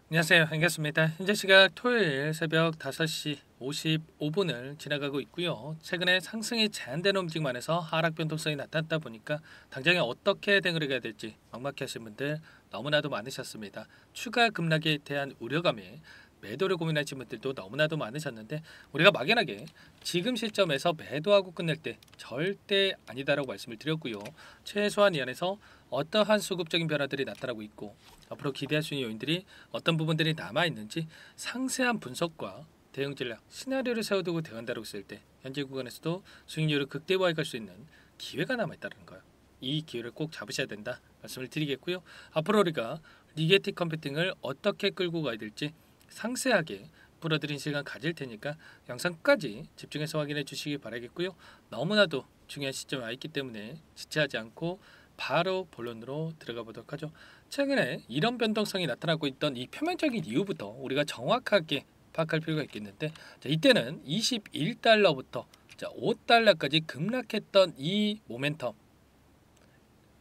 안녕하세요. 반갑습니다. 현재 시각 토요일 새벽 5시 55분을 지나가고 있고요. 최근에 상승이 제한되는 움직임만에서 하락 변동성이 나타났다 보니까 당장에 어떻게 대응을 해야 될지 막막해하신 분들 너무나도 많으셨습니다. 추가 급락에 대한 우려감에 매도를 고민하신 분들도 너무나도 많으셨는데, 우리가 막연하게 지금 시점에서 매도하고 끝낼 때 절대 아니다라고 말씀을 드렸고요. 최소한 이 안에서 어떠한 수급적인 변화들이 나타나고 있고 앞으로 기대할 수 있는 요인들이 어떤 부분들이 남아있는지 상세한 분석과 대응 전략, 시나리오를 세워두고 대응한다고 했을 때 현재 구간에서도 수익률을 극대화해 갈 수 있는 기회가 남아있다는 거예요. 이 기회를 꼭 잡으셔야 된다 말씀을 드리겠고요. 앞으로 우리가 리게티 컴퓨팅을 어떻게 끌고 가야 될지 상세하게 풀어드린 시간 가질 테니까 영상까지 집중해서 확인해 주시기 바라겠고요. 너무나도 중요한 시점에 와 있기 때문에 지체하지 않고 바로 본론으로 들어가 보도록 하죠. 최근에 이런 변동성이 나타나고 있던 이 표면적인 이유부터 우리가 정확하게 파악할 필요가 있겠는데, 이때는 21달러부터 5달러까지 급락했던 이 모멘텀,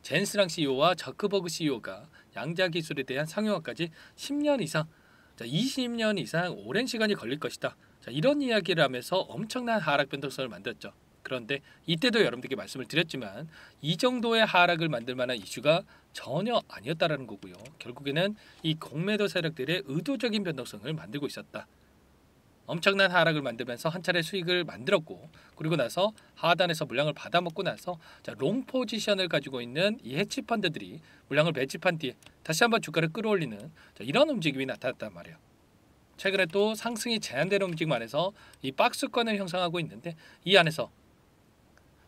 젠스랑 CEO와 저크버그 CEO가 양자 기술에 대한 상용화까지 10년 이상, 20년 이상 오랜 시간이 걸릴 것이다. 이런 이야기를 하면서 엄청난 하락 변동성을 만들었죠. 그런데 이때도 여러분들께 말씀을 드렸지만 이 정도의 하락을 만들 만한 이슈가 전혀 아니었다라는 거고요. 결국에는 이 공매도 세력들의 의도적인 변동성을 만들고 있었다. 엄청난 하락을 만들면서 한 차례 수익을 만들었고, 그리고 나서 하단에서 물량을 받아먹고 나서 롱 포지션을 가지고 있는 이 해치 펀드들이 물량을 매집한 뒤에 다시 한번 주가를 끌어올리는 이런 움직임이 나타났단 말이에요. 최근에 또 상승이 제한되는 움직임 안에서 이 박스권을 형성하고 있는데, 이 안에서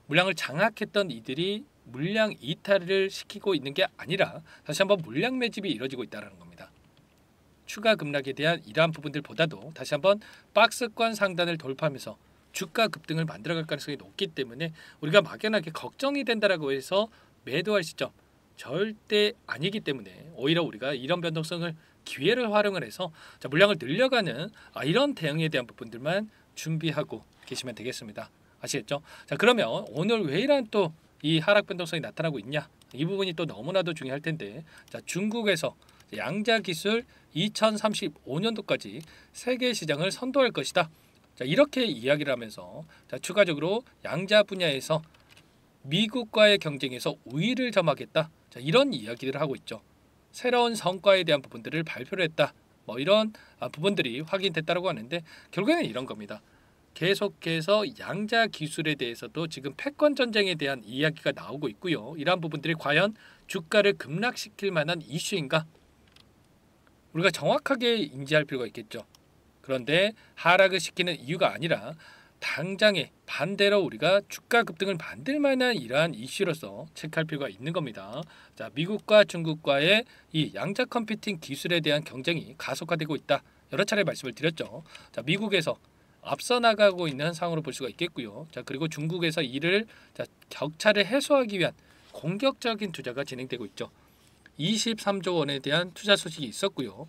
물량을 장악했던 이들이 물량 이탈을 시키고 있는 게 아니라 다시 한번 물량 매집이 이루어지고 있다는 겁니다. 추가 급락에 대한 이러한 부분들보다도 다시 한번 박스권 상단을 돌파하면서 주가 급등을 만들어갈 가능성이 높기 때문에 우리가 막연하게 걱정이 된다라고 해서 매도할 시점 절대 아니기 때문에, 오히려 우리가 이런 변동성을 기회를 활용을 해서 물량을 늘려가는 이런 대응에 대한 부분들만 준비하고 계시면 되겠습니다. 아시겠죠? 그러면 오늘 왜 이런 또 이 하락 변동성이 나타나고 있냐, 이 부분이 또 너무나도 중요할 텐데, 중국에서 양자 기술 2035년도까지 세계 시장을 선도할 것이다. 이렇게 이야기를 하면서 추가적으로 양자 분야에서 미국과의 경쟁에서 우위를 점하겠다. 이런 이야기를 하고 있죠. 새로운 성과에 대한 부분들을 발표를 했다. 이런 부분들이 확인됐다고 하는데, 결국에는 이런 겁니다. 계속해서 양자 기술에 대해서도 지금 패권 전쟁에 대한 이야기가 나오고 있고요. 이러한 부분들이 과연 주가를 급락시킬 만한 이슈인가? 우리가 정확하게 인지할 필요가 있겠죠. 그런데 하락을 시키는 이유가 아니라 당장에 반대로 우리가 주가 급등을 만들 만한 이러한 이슈로서 체크할 필요가 있는 겁니다. 미국과 중국과의 이 양자 컴퓨팅 기술에 대한 경쟁이 가속화되고 있다. 여러 차례 말씀을 드렸죠. 미국에서 앞서 나가고 있는 상황으로 볼 수가 있겠고요. 그리고 중국에서 이를 격차를 해소하기 위한 공격적인 투자가 진행되고 있죠. 23조 원에 대한 투자 소식이 있었고요.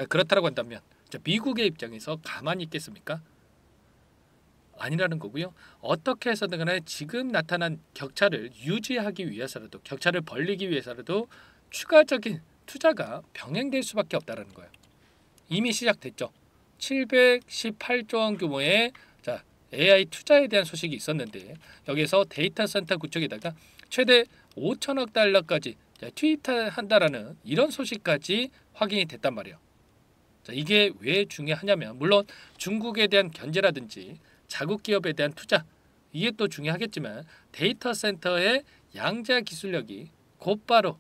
그렇다고 한다면 미국의 입장에서 가만히 있겠습니까? 아니라는 거고요. 어떻게 해서든 간에 지금 나타난 격차를 유지하기 위해서라도, 격차를 벌리기 위해서라도 추가적인 투자가 병행될 수밖에 없다는 거예요. 이미 시작됐죠. 718조 원 규모의 AI 투자에 대한 소식이 있었는데, 여기서 데이터 센터 구축에다가 최대 5천억 달러까지 투입한다라는 이런 소식까지 확인이 됐단 말이에요. 이게 왜 중요하냐면, 물론 중국에 대한 견제라든지 자국 기업에 대한 투자, 이게 또 중요하겠지만 데이터 센터의 양자 기술력이 곧바로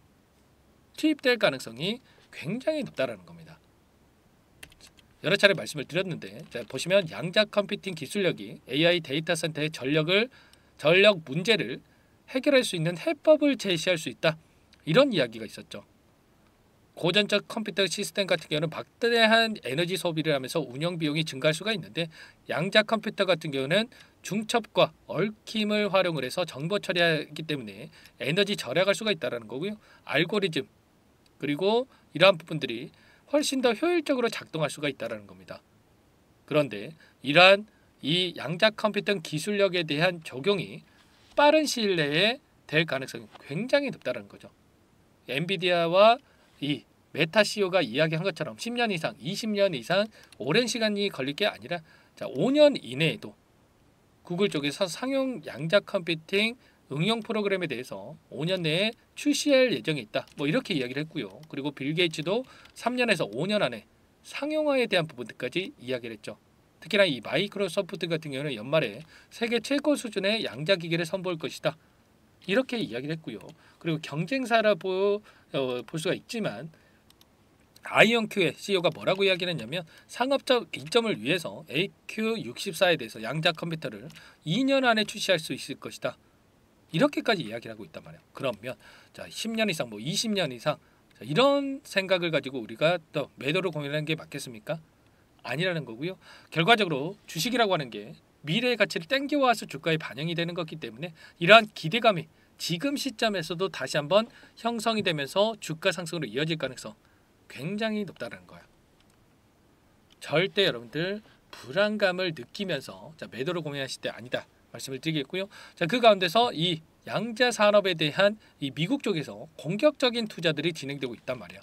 투입될 가능성이 굉장히 높다라는 겁니다. 여러 차례 말씀을 드렸는데, 보시면 양자 컴퓨팅 기술력이 AI 데이터 센터의 전력 문제를 해결할 수 있는 해법을 제시할 수 있다. 이런 이야기가 있었죠. 고전적 컴퓨터 시스템 같은 경우는 막대한 에너지 소비를 하면서 운영 비용이 증가할 수가 있는데, 양자 컴퓨터 같은 경우는 중첩과 얽힘을 활용을 해서 정보 처리하기 때문에 에너지 절약할 수가 있다는 거고요. 알고리즘, 그리고 이러한 부분들이 훨씬 더 효율적으로 작동할 수가 있다는 겁니다. 그런데 이러한 이 양자 컴퓨터 기술력에 대한 적용이 빠른 시일 내에 될 가능성이 굉장히 높다는 거죠. 엔비디아와 이 메타 CEO가 이야기한 것처럼 10년 이상, 20년 이상 오랜 시간이 걸릴 게 아니라 5년 이내에도 구글 쪽에서 상용 양자 컴퓨팅 응용 프로그램에 대해서 5년 내에 출시할 예정이 있다. 뭐 이렇게 이야기를 했고요. 그리고 빌 게이츠도 3년에서 5년 안에 상용화에 대한 부분들까지 이야기를 했죠. 특히나 이 마이크로소프트 같은 경우는 연말에 세계 최고 수준의 양자 기기를 선보일 것이다. 이렇게 이야기를 했고요. 그리고 경쟁사라 볼 수가 있지만 아이온큐의 CEO가 뭐라고 이야기를 했냐면 상업적 이점을 위해서 AQ64에 대해서 양자 컴퓨터를 2년 안에 출시할 수 있을 것이다. 이렇게까지 이야기를 하고 있단 말이에요. 그러면 10년 이상, 20년 이상 이런 생각을 가지고 우리가 또 매도를 고민하는 게 맞겠습니까? 아니라는 거고요. 결과적으로 주식이라고 하는 게 미래의 가치를 땡겨와서 주가에 반영이 되는 거기 때문에 이러한 기대감이 지금 시점에서도 다시 한번 형성이 되면서 주가 상승으로 이어질 가능성 굉장히 높다는 거야. 절대 여러분들 불안감을 느끼면서 매도를 고민하실 때 아니다 말씀을 드리겠고요. 그 가운데서 이 양자 산업에 대한 이 미국 쪽에서 공격적인 투자들이 진행되고 있단 말이에요.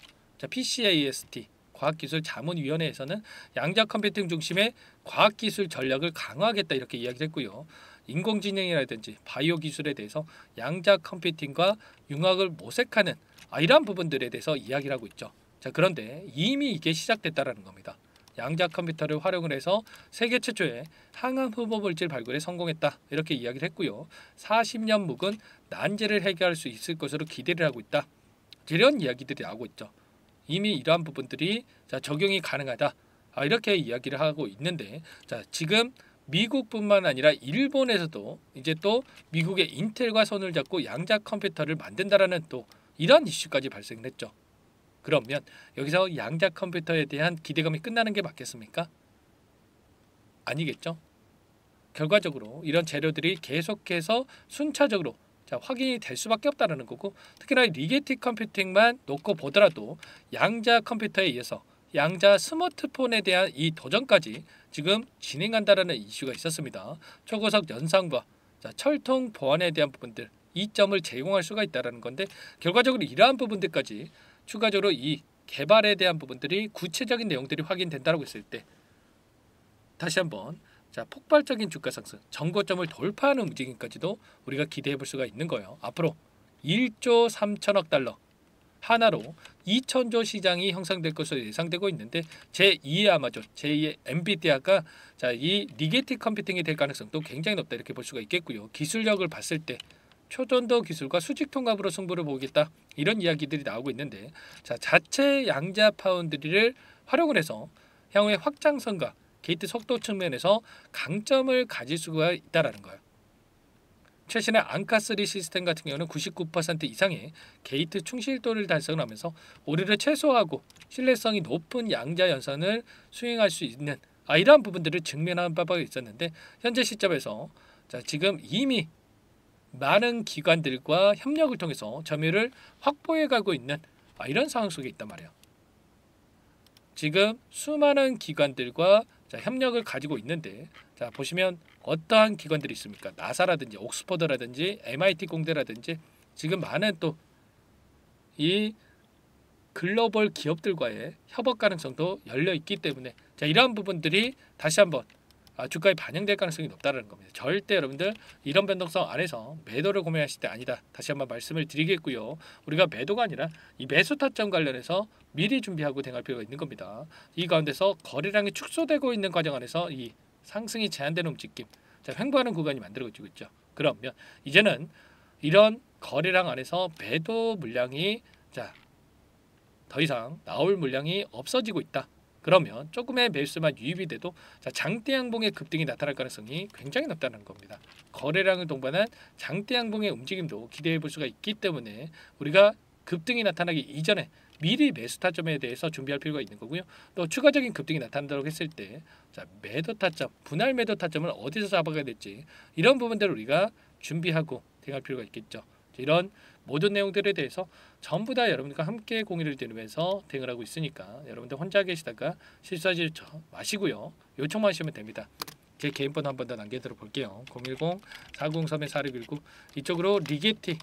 PCAST 과학기술자문위원회에서는 양자 컴퓨팅 중심의 과학기술 전략을 강화하겠다 이렇게 이야기를 했고요. 인공지능이라든지 바이오 기술에 대해서 양자 컴퓨팅과 융합을 모색하는 이러한 부분들에 대해서 이야기를 하고 있죠. 그런데 이미 이게 시작됐다라는 겁니다. 양자 컴퓨터를 활용을 해서 세계 최초의 항암 흡입 물질 발굴에 성공했다 이렇게 이야기를 했고요. 40년 묵은 난제를 해결할 수 있을 것으로 기대를 하고 있다. 이런 이야기들이 나오고 있죠. 이미 이러한 부분들이 적용이 가능하다 이렇게 이야기를 하고 있는데 지금 미국뿐만 아니라 일본에서도 이제 또 미국의 인텔과 손을 잡고 양자 컴퓨터를 만든다라는 또 이런 이슈까지 발생을 했죠. 그러면 여기서 양자 컴퓨터에 대한 기대감이 끝나는 게 맞겠습니까? 아니겠죠. 결과적으로 이런 재료들이 계속해서 순차적으로 확인이 될 수밖에 없다는 거고, 특히나 리게틱 컴퓨팅만 놓고 보더라도 양자 컴퓨터에 의해서 양자 스마트폰에 대한 이 도전까지 지금 진행한다라는 이슈가 있었습니다. 초고속 연산과 철통 보안에 대한 부분들 이점을 제공할 수가 있다는 건데, 결과적으로 이러한 부분들까지 추가적으로 이 개발에 대한 부분들이 구체적인 내용들이 확인된다고 했을 때 다시 한번 폭발적인 주가 상승, 정고점을 돌파하는 움직임까지도 우리가 기대해 볼 수가 있는 거예요. 앞으로 1조 3천억 달러 하나로 2천조 시장이 형성될 것으로 예상되고 있는데, 제2의 아마존, 제2의 엔비디아가 이 리게틱 컴퓨팅이 될 가능성도 굉장히 높다 이렇게 볼 수가 있겠고요. 기술력을 봤을 때 초전도 기술과 수직 통합으로 승부를 보겠다 이런 이야기들이 나오고 있는데, 자체 양자 파운드리를 활용을 해서 향후의 확장성과 게이트 속도 측면에서 강점을 가질 수가 있다라는 거예요. 최신의 앙카3 시스템 같은 경우는 99% 이상의 게이트 충실도를 달성하면서 오류를 최소화하고 신뢰성이 높은 양자 연산을 수행할 수 있는 이러한 부분들을 증명한 바가 있었는데, 현재 시점에서 지금 이미 많은 기관들과 협력을 통해서 점유율을 확보해 가고 있는 이런 상황 속에 있단 말이에요. 지금 수많은 기관들과 협력을 가지고 있는데, 보시면 어떠한 기관들이 있습니까? 나사라든지 옥스퍼드라든지 MIT 공대라든지 지금 많은 또 이 글로벌 기업들과의 협업 가능성도 열려 있기 때문에 이러한 부분들이 다시 한번 주가에 반영될 가능성이 높다는 겁니다. 절대 여러분들 이런 변동성 안에서 매도를 고민하실 때 아니다. 다시 한번 말씀을 드리겠고요. 우리가 매도가 아니라 이 매수 타점 관련해서 미리 준비하고 대응할 필요가 있는 겁니다. 이 가운데서 거래량이 축소되고 있는 과정 안에서 이 상승이 제한되는 움직임, 횡보하는 구간이 만들어지고 있죠. 그러면 이제는 이런 거래량 안에서 매도 물량이 더 이상 나올 물량이 없어지고 있다. 그러면 조금의 매수만 유입이 돼도 장대 양봉의 급등이 나타날 가능성이 굉장히 높다는 겁니다. 거래량을 동반한 장대 양봉의 움직임도 기대해 볼 수가 있기 때문에 우리가 급등이 나타나기 이전에 미리 매수 타점에 대해서 준비할 필요가 있는 거고요. 또 추가적인 급등이 나타난다고 했을 때 매도 타점, 분할 매도 타점을 어디서 잡아가야 될지 이런 부분들을 우리가 준비하고 대응할 필요가 있겠죠. 이런 모든 내용들에 대해서 전부 다 여러분들과 함께 공유를 드리면서 대응을 하고 있으니까 여러분들 혼자 계시다가 실수하지 마시고요. 요청만 하시면 됩니다. 제 개인 번호 한 번 더 남겨드려 볼게요. 010-403-4619 이쪽으로 리게틱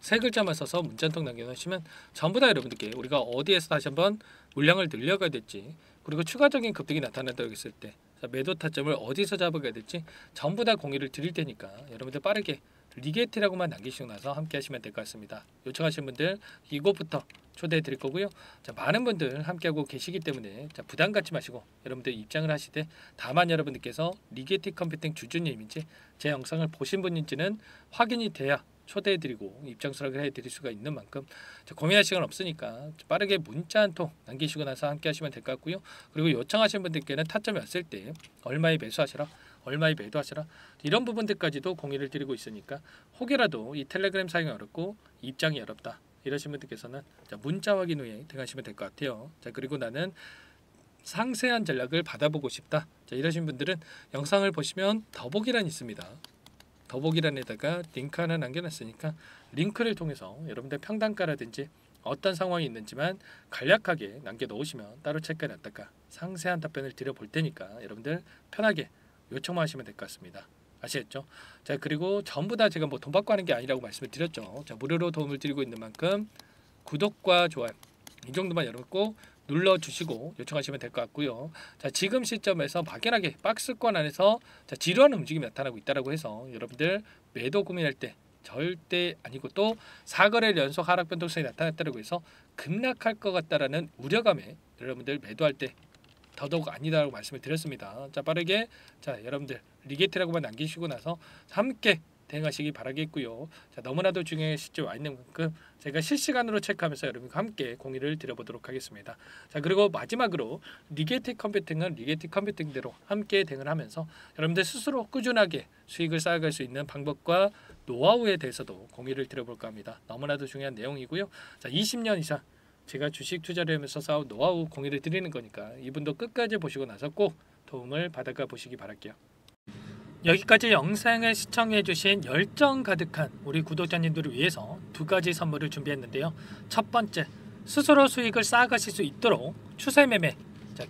세 글자만 써서 문자 한 통 남겨주시면 전부 다 여러분들께 우리가 어디에서 다시 한번 물량을 늘려가야 될지, 그리고 추가적인 급등이 나타난다고 했을 때 매도 타점을 어디서 잡아가야 될지 전부 다 공유를 드릴 테니까 여러분들 빠르게 리게티라고만 남기시고 나서 함께 하시면 될 것 같습니다. 요청하신 분들 이곳부터 초대해 드릴 거고요. 자, 많은 분들 함께하고 계시기 때문에 부담 갖지 마시고 여러분들 입장을 하시되, 다만 여러분들께서 리게티 컴퓨팅 주주님인지 제 영상을 보신 분인지는 확인이 돼야 초대해 드리고 입장 수락을 해 드릴 수가 있는 만큼 고민할 시간 없으니까 빠르게 문자 한 통 남기시고 나서 함께 하시면 될 것 같고요. 그리고 요청하신 분들께는 타점이 왔을 때 얼마에 매수하시라, 얼마에 매도하시라, 이런 부분들까지도 공유를 드리고 있으니까 혹여라도 이 텔레그램 사용이 어렵고 입장이 어렵다 이러신 분들께서는 문자 확인 후에 들어가시면 될 것 같아요. 자, 그리고 나는 상세한 전략을 받아보고 싶다, 이러신 분들은 영상을 보시면 더보기란이 있습니다. 더보기란에다가 링크 하나 남겨놨으니까 링크를 통해서 여러분들 평단가라든지 어떤 상황이 있는지만 간략하게 남겨놓으시면 따로 체크해놨다가 상세한 답변을 드려볼 테니까 여러분들 편하게 요청만 하시면 될 것 같습니다. 아시겠죠? 자, 그리고 전부 다 제가 뭐 돈 받고 하는 게 아니라고 말씀을 드렸죠. 자, 무료로 도움을 드리고 있는 만큼 구독과 좋아요 이 정도만 여러분 꼭 눌러주시고 요청하시면 될 것 같고요. 자, 지금 시점에서 막연하게 박스권 안에서 지루한 움직임이 나타나고 있다라고 해서 여러분들 매도 고민할 때 절대 아니고, 또 4거래일 연속 하락 변동성이 나타났다고 해서 급락할 것 같다라는 우려감에 여러분들 매도할 때 더더욱 아니다라고 말씀을 드렸습니다. 자, 빠르게 여러분들 리게티라고만 남기시고 나서 함께 대응하시기 바라겠고요. 자, 너무나도 중요한 시점에 와 있는 만큼 제가 실시간으로 체크하면서 여러분과 함께 공유를 드려보도록 하겠습니다. 자, 그리고 마지막으로 리게티 컴퓨팅은 리게티 컴퓨팅대로 함께 대응을 하면서 여러분들 스스로 꾸준하게 수익을 쌓아갈 수 있는 방법과 노하우에 대해서도 공유를 드려볼까 합니다. 너무나도 중요한 내용이고요. 자, 20년 이상 제가 주식 투자를 하면서 쌓은 노하우 공유를 드리는 거니까 이분도 끝까지 보시고 나서 꼭 도움을 받아가 보시기 바랄게요. 여기까지 영상을 시청해주신 열정 가득한 우리 구독자님들을 위해서 두 가지 선물을 준비했는데요. 첫 번째, 스스로 수익을 쌓아가실 수 있도록 추세매매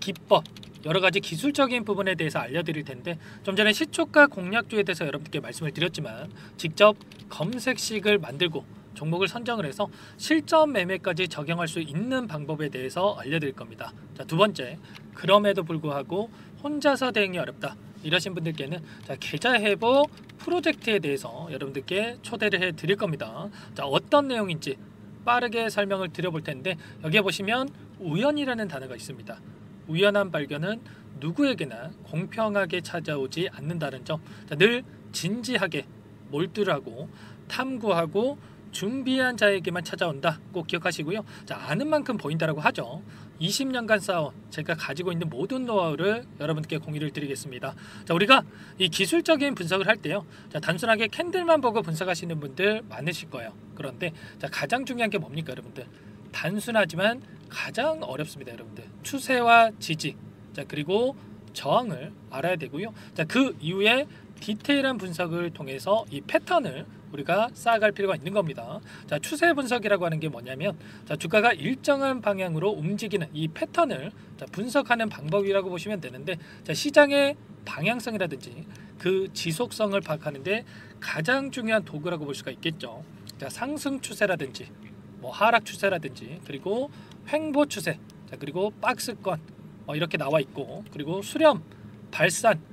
기법, 여러가지 기술적인 부분에 대해서 알려드릴 텐데, 좀 전에 시초가 공략주에 대해서 여러분들께 말씀을 드렸지만 직접 검색식을 만들고 종목을 선정을 해서 실전 매매까지 적용할 수 있는 방법에 대해서 알려드릴 겁니다. 자, 두 번째, 그럼에도 불구하고 혼자서 대응이 어렵다 이러신 분들께는 계좌 회복 프로젝트에 대해서 여러분들께 초대를 해 드릴 겁니다. 자, 어떤 내용인지 빠르게 설명을 드려볼 텐데, 여기에 보시면 우연이라는 단어가 있습니다. 우연한 발견은 누구에게나 공평하게 찾아오지 않는다는 점, 늘 진지하게 몰두를 하고 탐구하고 준비한 자에게만 찾아온다, 꼭 기억하시고요. 자, 아는 만큼 보인다라고 하죠. 20년간 쌓아온 제가 가지고 있는 모든 노하우를 여러분께 공유를 드리겠습니다. 자, 우리가 이 기술적인 분석을 할 때요, 단순하게 캔들만 보고 분석하시는 분들 많으실 거예요. 그런데 가장 중요한 게 뭡니까 여러분들? 단순하지만 가장 어렵습니다. 여러분들 추세와 지지, 그리고 저항을 알아야 되고요. 그 이후에 디테일한 분석을 통해서 이 패턴을 우리가 쌓아갈 필요가 있는 겁니다. 자, 추세 분석이라고 하는 게 뭐냐면 주가가 일정한 방향으로 움직이는 이 패턴을 분석하는 방법이라고 보시면 되는데, 시장의 방향성이라든지 그 지속성을 파악하는데 가장 중요한 도구라고 볼 수가 있겠죠. 자, 상승 추세라든지 하락 추세라든지, 그리고 횡보 추세, 그리고 박스권 이렇게 나와 있고, 그리고 수렴, 발산,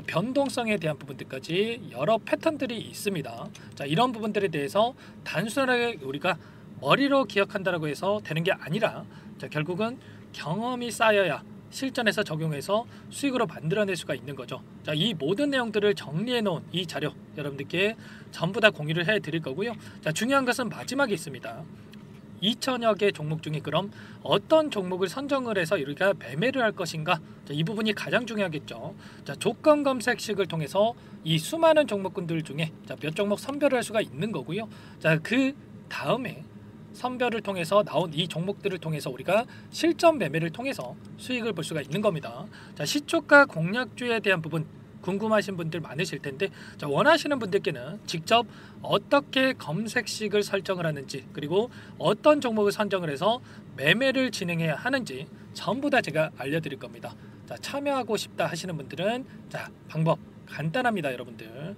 변동성에 대한 부분들까지 여러 패턴들이 있습니다. 자, 이런 부분들에 대해서 단순하게 우리가 머리로 기억한다고 해서 되는 게 아니라, 결국은 경험이 쌓여야 실전에서 적용해서 수익으로 만들어낼 수가 있는 거죠. 자, 이 모든 내용들을 정리해 놓은 이 자료 여러분들께 전부 다 공유를 해 드릴 거고요. 자, 중요한 것은 마지막에 있습니다. 2천여 개 종목 중에 그럼 어떤 종목을 선정을 해서 우리가 매매를 할 것인가? 자, 이 부분이 가장 중요하겠죠. 자, 조건 검색식을 통해서 이 수많은 종목군들 중에 몇 종목 선별을 할 수가 있는 거고요. 자, 그 다음에 선별을 통해서 나온 이 종목들을 통해서 우리가 실전 매매를 통해서 수익을 볼 수가 있는 겁니다. 자, 시초가 공략주에 대한 부분 궁금하신 분들 많으실 텐데, 원하시는 분들께는 직접 어떻게 검색식을 설정을 하는지, 그리고 어떤 종목을 선정을 해서 매매를 진행해야 하는지 전부 다 제가 알려드릴 겁니다. 자, 참여하고 싶다 하시는 분들은 방법 간단합니다. 여러분들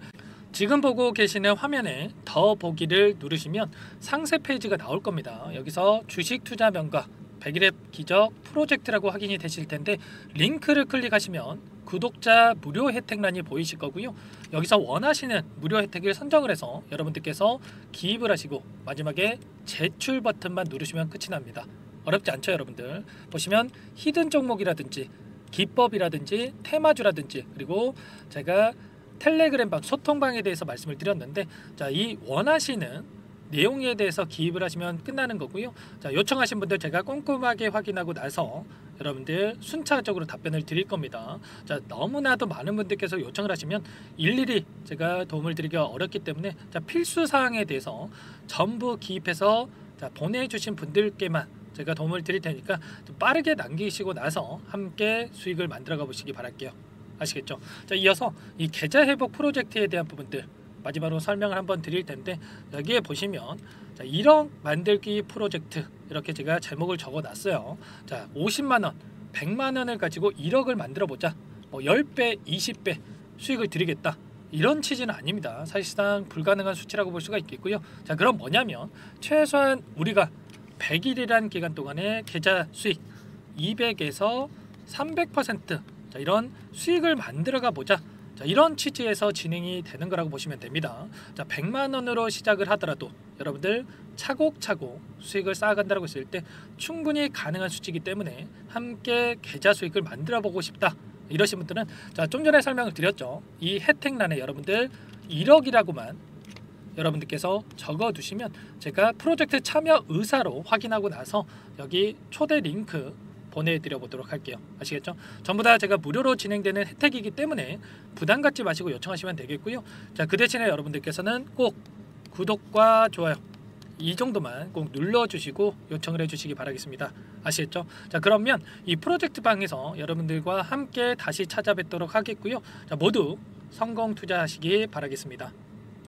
지금 보고 계시는 화면에 더 보기를 누르시면 상세 페이지가 나올 겁니다. 여기서 주식 투자 명가 100일의 기적 프로젝트라고 확인이 되실 텐데 링크를 클릭하시면 구독자 무료 혜택란이 보이실 거고요. 여기서 원하시는 무료 혜택을 선정을 해서 여러분들께서 기입을 하시고 마지막에 제출 버튼만 누르시면 끝이 납니다. 어렵지 않죠, 여러분들. 보시면 히든 종목이라든지 기법이라든지 테마주라든지 그리고 제가 텔레그램방 소통방에 대해서 말씀을 드렸는데 자, 이 원하시는 내용에 대해서 기입을 하시면 끝나는 거고요. 자, 요청하신 분들 제가 꼼꼼하게 확인하고 나서 여러분들 순차적으로 답변을 드릴 겁니다. 자, 너무나도 많은 분들께서 요청을 하시면 일일이 제가 도움을 드리기가 어렵기 때문에 자, 필수 사항에 대해서 전부 기입해서 자, 보내주신 분들께만 제가 도움을 드릴 테니까 좀 빠르게 남기시고 나서 함께 수익을 만들어가 보시기 바랄게요. 아시겠죠? 자, 이어서 이 계좌 회복 프로젝트에 대한 부분들 마지막으로 설명을 한번 드릴 텐데 여기에 보시면 자, 1억 만들기 프로젝트 이렇게 제가 제목을 적어 놨어요. 자, 50만원 100만원을 가지고 1억을 만들어 보자. 뭐 10배 20배 수익을 드리겠다, 이런 취지는 아닙니다. 사실상 불가능한 수치라고 볼 수가 있겠고요. 자, 그럼 뭐냐면 최소한 우리가 100일이란 기간 동안에 계좌 수익 200에서 300% 자, 이런 수익을 만들어가 보자. 자, 이런 취지에서 진행이 되는 거라고 보시면 됩니다. 자, 100만원으로 시작을 하더라도 여러분들 차곡차곡 수익을 쌓아간다고 했을 때 충분히 가능한 수치이기 때문에 함께 계좌 수익을 만들어 보고 싶다 이러신 분들은 자, 좀 전에 설명을 드렸죠. 이 혜택란에 여러분들 1억이라고만 여러분들께서 적어 두시면 제가 프로젝트 참여 의사로 확인하고 나서 여기 초대 링크 보내드려 보도록 할게요. 아시겠죠? 전부 다 제가 무료로 진행되는 혜택이기 때문에 부담 갖지 마시고 요청하시면 되겠고요. 자, 그 대신에 여러분들께서는 꼭 구독과 좋아요 이 정도만 꼭 눌러주시고 요청을 해주시기 바라겠습니다. 아시겠죠? 자, 그러면 이 프로젝트 방에서 여러분들과 함께 다시 찾아뵙도록 하겠고요. 자, 모두 성공 투자하시기 바라겠습니다.